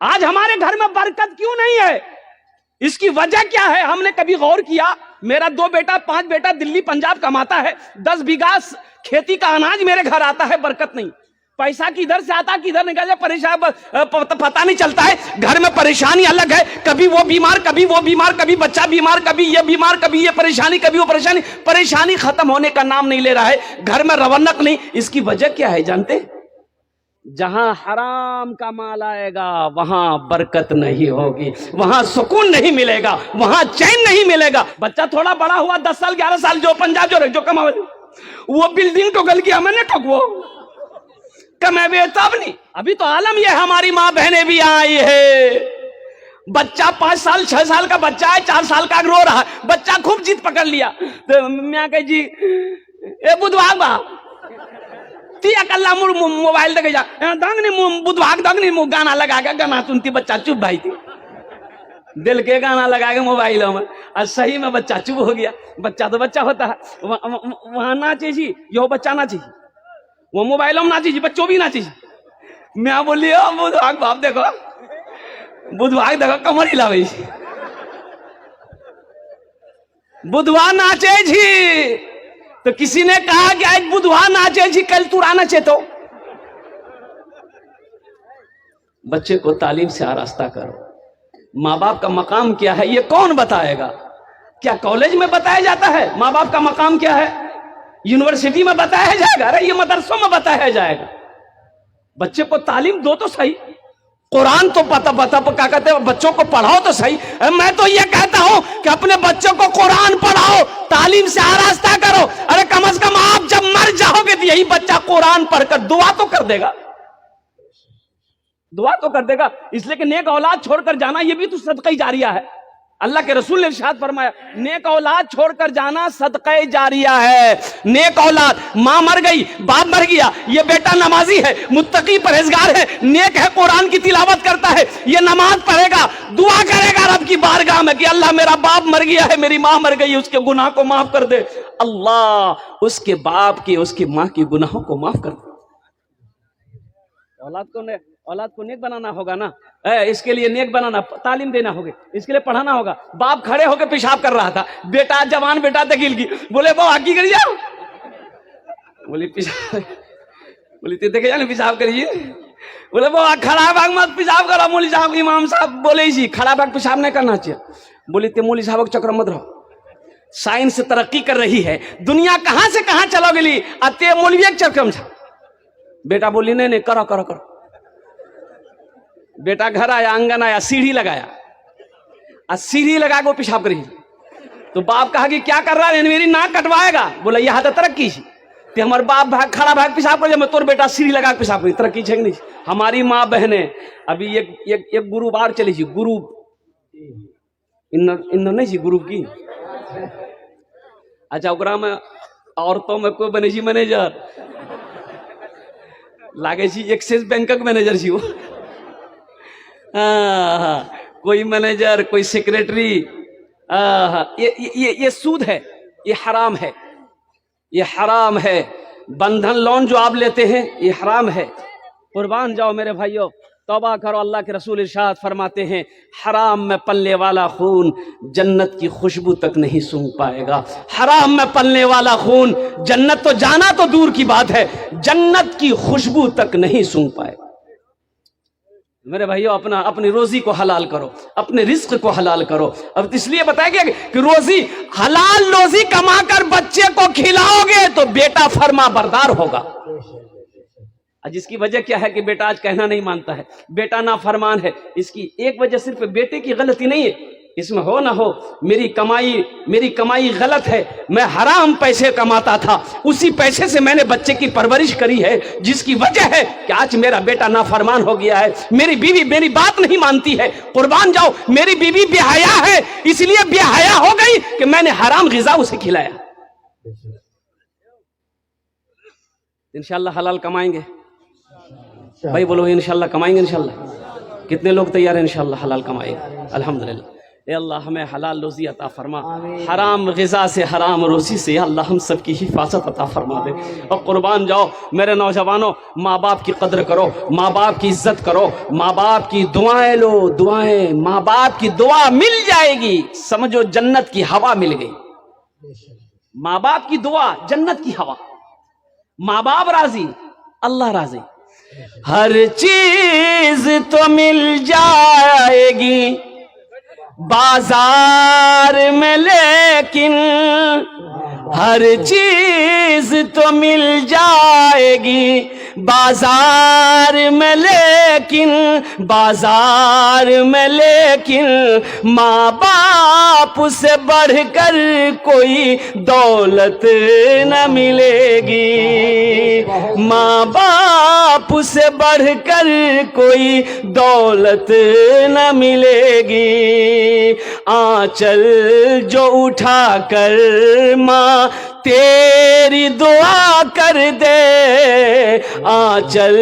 आज हमारे घर में बरकत क्यों नहीं है? इसकी वजह क्या है? हमने कभी गौर किया? मेरा 2 बेटा 5 बेटा दिल्ली पंजाब कमाता है, 10 बीघा खेती का अनाज मेरे घर आता है, बरकत नहीं। पैसा किधर से आता किधर निकल जाए परेशान पता नहीं चलता है। घर में परेशानी अलग है, कभी वो बीमार कभी वो बीमार, कभी बच्चा बीमार कभी ये बीमार, कभी ये परेशानी कभी वो परेशानी। परेशानी खत्म होने का नाम नहीं ले रहा है, घर में रौनक नहीं। इसकी वजह क्या है जानते? जहां हराम का माल आएगा वहां बरकत नहीं होगी, वहां सुकून नहीं मिलेगा, वहां चैन नहीं मिलेगा। बच्चा थोड़ा बड़ा हुआ 10 साल 11 साल, जो पंजाब जो कमा वो बिल्डिंग ठोकल किया मैंने ठोकवो कमे तब नहीं। अभी तो आलम ये हमारी माँ बहनें भी आई है, बच्चा 5 साल 6 साल का बच्चा है, 4 साल का रो रहा है, बच्चा खूब जिद पकड़ लिया तो मैं कह जी ए बुधवार बा ती अकल्ला मुड़ मोबाइल देखे जा दंगनी बुधवार दंगनी गाना लगा के गाना सुनती, बच्चा चुप भाई थी दिल के गाना लगा के मोबाइलों में। और सही में बच्चा चुप हो गया। बच्चा तो बच्चा होता है, वहां नाचे जी यो बच्चा नाचे, वो मोबाइलों में नाची जी, बच्चों भी नाची। मैं बोली बुधवार बाप देखो बुधवार देखो कमर हिला भाई, बुधवार नाचे जी। तो किसी ने कहा कि आज बुधवार नाचे जी, कल तू नाचे। तो बच्चे को तालीम से आरास्ता करो। माँ बाप का मकाम क्या है ये कौन बताएगा? क्या कॉलेज में बताया जाता है माँ बाप का मकाम क्या है? यूनिवर्सिटी में बताया जाएगा? अरे ये मदरसों में बताया जाएगा। बच्चे को तालीम दो तो सही, कुरान तो पता क्या कहते हैं, बच्चों को पढ़ाओ तो सही। मैं तो ये कहता हूं कि अपने बच्चों को कुरान पढ़ाओ, तालीम से आरास्ता करो। अरे कम से कम आप जब मर जाओगे तो यही बच्चा कुरान पढ़कर दुआ तो कर देगा, दुआ तो कर देगा। इसलिए कि नेक औलाद छोड़कर जाना ये भी तो सदका जारिया है। अल्लाह के रसूल ने इरशाद फरमाया नेक औलाद छोड़कर जाना सदका जारिया है। नेक औलाद, मां मर गई बाप मर गया, ये बेटा नमाजी है, मुत्तकी परहेजगार है, नेक है, कुरान की तिलावत करता है, ये नमाज पढ़ेगा, दुआ करेगा रब की बारगाह में कि अल्लाह मेरा बाप मर गया है, मेरी मां मर गई, उसके गुनाह को माफ कर दे। अल्लाह उसके बाप के उसकी मां के गुनाहों को माफ कर दे। औलाद को नेक बनाना होगा ना, इसके लिए नेक बनाना, तालीम देना होगा, इसके लिए पढ़ाना होगा। बाप खड़े होकर पेशाब कर रहा था, बेटा जवान बेटा दकील की बोले वो आगे कर जाओ, बोली पेशाब, बोली देखे जाने पेशाब करिए, बोले वो खड़ा भाग मत पेशाब करो। मौली साहब इमाम साहब बोले जी खड़ा भाग पेशाब नहीं करना चाहिए। बोली ते मौली साहब चक्र मत रहो, साइंस तरक्की कर रही है, दुनिया कहां से कहां चलो गई, अते मौलवी चक्र में। बेटा बोली नहीं करो करो करो। बेटा घर आया, आंगन आया, सीढ़ी लगाया, और सीढ़ी लगा के वो पेशाब करी। तो बाप कहा कि क्या कर रहा है, मेरी नाक कटवाएगा। बोला यह तो तरक्की थी, हमारे बाप भाग खड़ा भाग पेशाब कर, मैं तोर बेटा सीढ़ी लगा के पेशाब करी, तरक्की है नहीं। हमारी माँ बहने अभी एक गुरुवार चली जी, गुरु इन नहीं जी गुरु की। अच्छा ओकरा में औरतों में कोई बने जी मैनेजर लागे जी, एक्सिस बैंक का मैनेजर जी वो, कोई मैनेजर कोई सेक्रेटरी। ये सूद है, ये हराम है, ये हराम है। बंधन लोन जो आप लेते हैं ये हराम है। कुर्बान जाओ मेरे भाइयों, तौबा करो। अल्लाह के रसूल इरशाद फरमाते हैं हराम में पलने वाला खून जन्नत की खुशबू तक नहीं सूंघ पाएगा। हराम में पलने वाला खून जन्नत तो जाना तो दूर की बात है, जन्नत की खुशबू तक नहीं सूंघ पाएगा। मेरे भाइयों अपनी रोजी को हलाल करो, अपने रिस्क को हलाल करो। अब इसलिए बताया कि रोजी हलाल रोजी कमाकर बच्चे को खिलाओगे तो बेटा फर्मा बरदार होगा। जिसकी वजह क्या है कि बेटा आज कहना नहीं मानता है, बेटा ना फरमान है। इसकी एक वजह सिर्फ बेटे की गलती नहीं है, इसमें हो ना हो मेरी कमाई गलत है, मैं हराम पैसे कमाता था, उसी पैसे से मैंने बच्चे की परवरिश करी है, जिसकी वजह है कि आज मेरा बेटा नाफरमान हो गया है। मेरी बीवी मेरी बात नहीं मानती है। कुर्बान जाओ, मेरी बीवी बेहया है, इसलिए बेहया हो गई कि मैंने हराम गिजा उसे खिलाया। इंशाल्लाह हलाल कमाएंगे भाई, बोलो इंशाल्लाह कमाएंगे। इंशाल्लाह कितने लोग तैयार हैं इंशाल्लाह हलाल कमाएंगे? अल्हम्दुलिल्लाह। ए अल्लाह हमें हलाल रोज़ी अता फरमा, हराम ग़िज़ा से हराम रोज़ी से अल्लाह हम सब की हिफाजत अता फरमा दे। और कुर्बान जाओ मेरे नौजवानों, माँ बाप की कदर करो, माँ बाप की इज्जत करो, माँ बाप की दुआएं लो, दुआएं, माँ बाप की दुआ मिल जाएगी, समझो जन्नत की हवा मिल गई। माँ बाप की दुआ जन्नत की हवा, माँ बाप राजी अल्लाह राजी। हर चीज तो मिल जाएगी बाजार में, लेकिन हर चीज तो मिल जाएगी बाजार में, लेकिन बाजार में, लेकिन माँ बाप से बढ़कर कोई दौलत न मिलेगी, माँ बाप से बढ़कर कोई दौलत न मिलेगी। आंचल जो उठा कर माँ तेरी दुआ कर दे, आंचल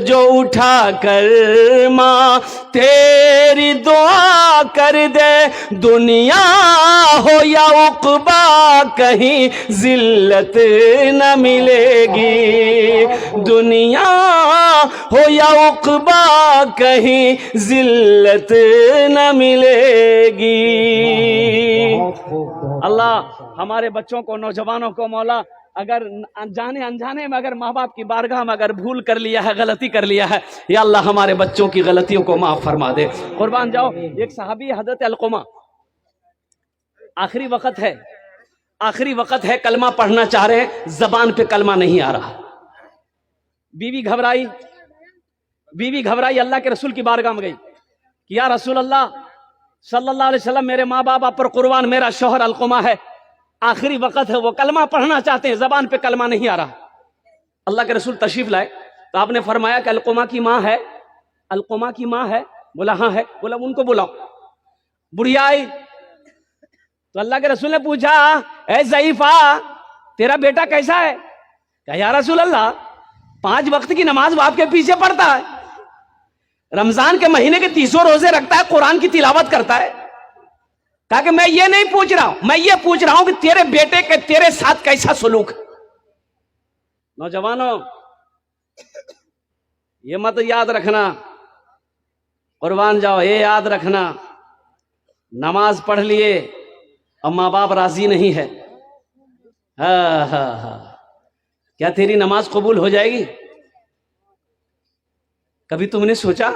जो उठा कर माँ तेरी दुआ कर दे, दुनिया हो या उक़बा कहीं जिल्लत न मिलेगी, दुनिया हो या उक़बा कहीं जिल्लत न मिलेगी। अल्लाह हमारे बच्चों को, नौजवानों को मौला, अगर जाने अनजाने में अगर माँ बाप की बारगाह में अगर भूल कर लिया है, गलती कर लिया है, या अल्लाह हमारे बच्चों की गलतियों को माफ फरमा दे। कुर्बान जाओ, एक सहाबी हज़रत अलक़मा, आखिरी वक्त है, आखिरी वक्त है, कलमा पढ़ना चाह रहे हैं, जबान पे कलमा नहीं आ रहा। बीवी घबराई, बीवी घबराई, अल्लाह के रसूल की बारगाह में गई कि या रसूल अल्लाह सल्लल्लाहु अलैहि वसल्लम, मेरे माँ बाप आप पर कुर्बान, मेरा शौहर अलक़मा है, आखिरी वक्त है, वो कलमा पढ़ना चाहते हैं, जबान पे कलमा नहीं आ रहा। अल्लाह के रसूल तशरीफ लाए तो आपने फरमाया कि अलक़मा की माँ है, अलक़मा की माँ है? बोला हाँ है। बोला उनको बुलाओ। बुढ़िया आई तो अल्लाह के रसूल ने पूछा, ए ज़ईफ़ा, तेरा बेटा कैसा है? कहा या रसूल अल्लाह, 5 वक्त की नमाज बाप के पीछे पढ़ता है, रमजान के महीने के 30 रोजे रखता है, कुरान की तिलावत करता है। कहा कि मैं ये नहीं पूछ रहा हूं, मैं ये पूछ रहा हूं कि तेरे बेटे के तेरे साथ कैसा सलूक। नौजवानों, ये मत याद रखना, कुर्बान जाओ, ये याद रखना, नमाज पढ़ लिए और माँ बाप राजी नहीं है, क्या तेरी नमाज कबूल हो जाएगी? कभी तुमने सोचा?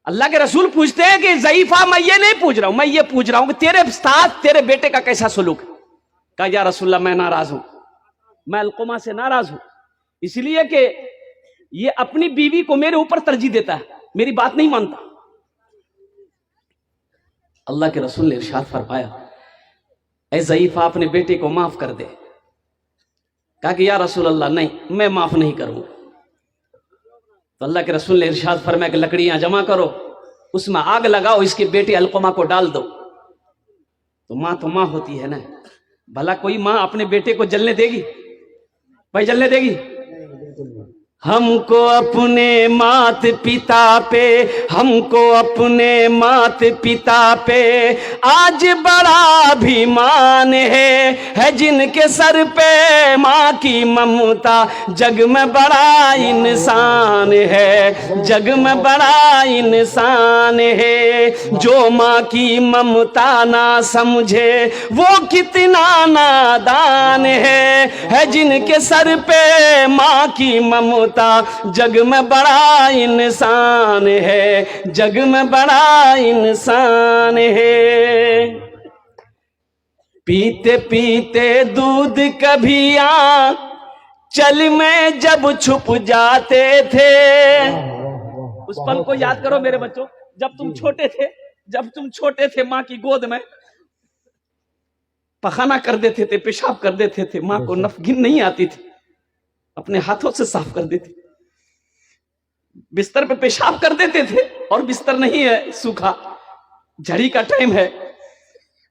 अल्लाह के रसूल पूछते हैं कि ज़ईफ़ा, मैं ये नहीं पूछ रहा हूं, मैं ये पूछ रहा हूं कि तेरे साथ तेरे बेटे का कैसा सलूक। कहा या रसूलल्लाह, मैं नाराज हूं, मैं अलक़मा से नाराज हूं, इसलिए कि ये अपनी बीवी को मेरे ऊपर तरजीह देता है, मेरी बात नहीं मानता। अल्लाह के रसूल ने इरशाद फरमाया, ऐ ज़ईफ़ा, अपने बेटे को माफ कर दे। कहा कि या रसूल अल्लाह, नहीं, मैं माफ नहीं करूंगा। तो अल्लाह के रसूल ने इरशाद फरमाया कि लकड़ियां जमा करो, उसमें आग लगाओ, इसके बेटे अलक़मा को डाल दो। तो माँ होती है ना, भला कोई माँ अपने बेटे को जलने देगी? भाई जलने देगी? हमको अपने मात पिता पे, हमको अपने मात पिता पे आज बड़ा अभिमान है जिनके सर पे माँ की ममता, जग में बड़ा इंसान है, जग में बड़ा इंसान है। जो माँ की ममता ना समझे वो कितना नादान है जिनके सर पे माँ की ममता, जग में बड़ा इंसान है, जग में बड़ा इंसान है। पीते पीते दूध कभी चल में जब छुप जाते थे। उस पल को याद करो मेरे बच्चों, जब तुम छोटे थे, जब तुम छोटे थे, माँ की गोद में पखाना कर देते थे, पेशाब कर देते थे, माँ को नफगिन नहीं आती थी, अपने हाथों से साफ कर देते, बिस्तर पे पेशाब कर देते थे, और बिस्तर नहीं है, सूखा, झड़ी का टाइम है,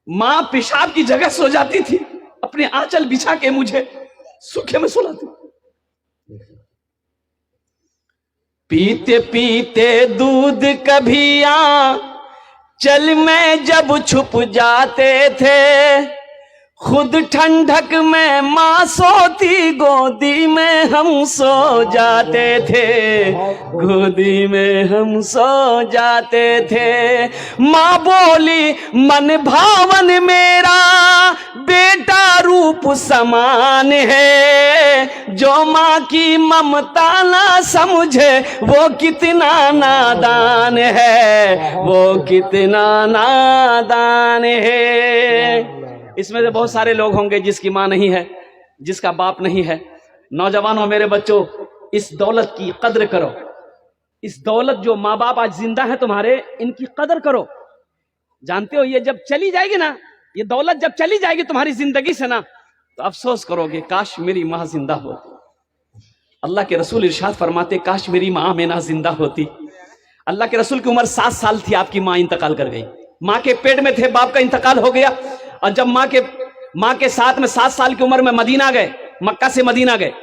माँ पेशाब की जगह सो जाती थी, अपने आंचल बिछा के मुझे सूखे में सुलाती। पीते पीते दूध कभी चल में जब छुप जाते थे, खुद ठंडक में माँ सोती, गोदी में हम सो जाते थे, गोदी में हम सो जाते थे। माँ बोली मन भावन मेरा बेटा रूप समान है, जो माँ की ममता ना समझे वो कितना नादान है, वो कितना नादान है। इसमें से बहुत सारे लोग होंगे जिसकी माँ नहीं है, जिसका बाप नहीं है। नौजवानों, मेरे बच्चों, इस दौलत की कद्र करो। इस दौलत, जो माँ बाप आज जिंदा है तुम्हारे, इनकी कदर करो। जानते हो, ये जब चली जाएगी ना, ये दौलत जब चली जाएगी तुम्हारी जिंदगी से ना, तो अफसोस करोगे, काश मेरी माँ जिंदा होती। अल्लाह के रसूल इरशाद फरमाते, काश मेरी माँ आमिना जिंदा होती। अल्लाह के रसूल की उम्र 7 साल थी, आपकी माँ इंतकाल कर गई। माँ के पेट में थे, बाप का इंतकाल हो गया। और जब माँ के साथ में 7 साल की उम्र में मदीना गए, मक्का से मदीना गए,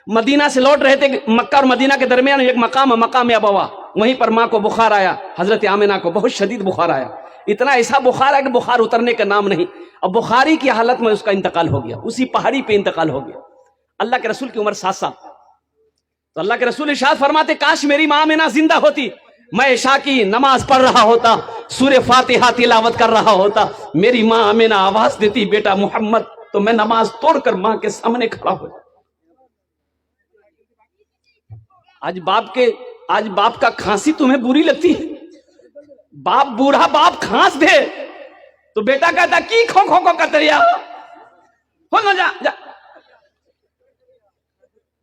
मदीना से लौट रहे थे। मक्का और मदीना के दरमियान एक मकाम है, मकाम अबवा। वहीं पर माँ को बुखार आया, हजरत आमिना को बहुत शदीद बुखार आया। इतना ऐसा बुखार आया कि बुखार उतरने का नाम नहीं। अब बुखारी की हालत में उसका इंतकाल हो गया, उसी पहाड़ी पे इंतकाल हो गया। अल्लाह के रसूल की उम्र 7 साल। तो अल्लाह के रसूल इरशाद फरमाते, काश मेरी माँ आमिना जिंदा होती, मैं इशा की नमाज पढ़ रहा होता, सूरह फातिहा तिलावत कर रहा होता, मेरी माँ आमिना आवाज देती बेटा मोहम्मद, तो मैं नमाज तोड़कर माँ के सामने खड़ा हो जाता। आज बाप का खांसी तुम्हें बुरी लगती है? बाप, बूढ़ा बाप खांस दे तो बेटा कहता की खो खो खो कतरिया हो ना, जा।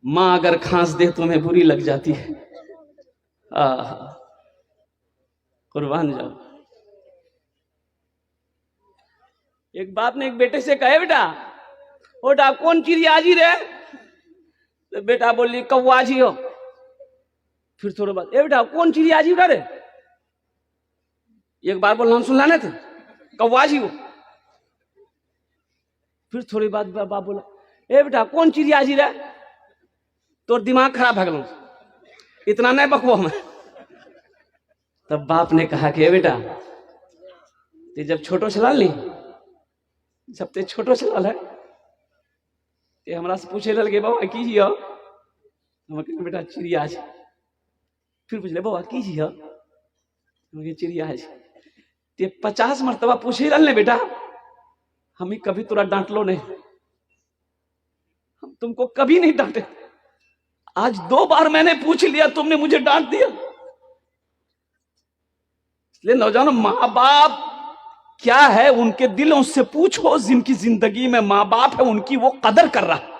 माँ अगर खांस दे तुम्हें बुरी लग जाती है। कुर्बान जाओ। एक बाप ने एक बेटे से कहे, बेटा कौन चिड़िया जी रे? तो बेटा बोली कौवा जी हो। फिर थोड़ा बाद, बेटा कौन चिड़िया जी रे? एक बार बोल, नाम सुन लाने थे, कौवा जी हो। फिर थोड़ी बाद बाप बोला, बेटा कौन चिड़िया जी रे? तो दिमाग खराब है, इतना नहीं बकवा मैं। तब बाप ने कहा कि बेटा, ते जब छोटो चलाल ली, जब ते छोटो चलाल है, ते हमरा से पूछे लगे बाबा की जी हो? बेटा चिड़िया है। फिर पूछ ले बाबा की जी हो? चिड़िया है। ते 50 मरतबा पूछे रल ने बेटा, हमें कभी तुरा डांट लो नहीं, हम तुमको कभी नहीं डांटे। आज 2 बार मैंने पूछ लिया, तुमने मुझे डांट दिया। इसलिए नौजवानों, माँ बाप क्या है, उनके दिलों से पूछो। जिनकी जिंदगी में माँ बाप है, उनकी वो कदर कर रहा है।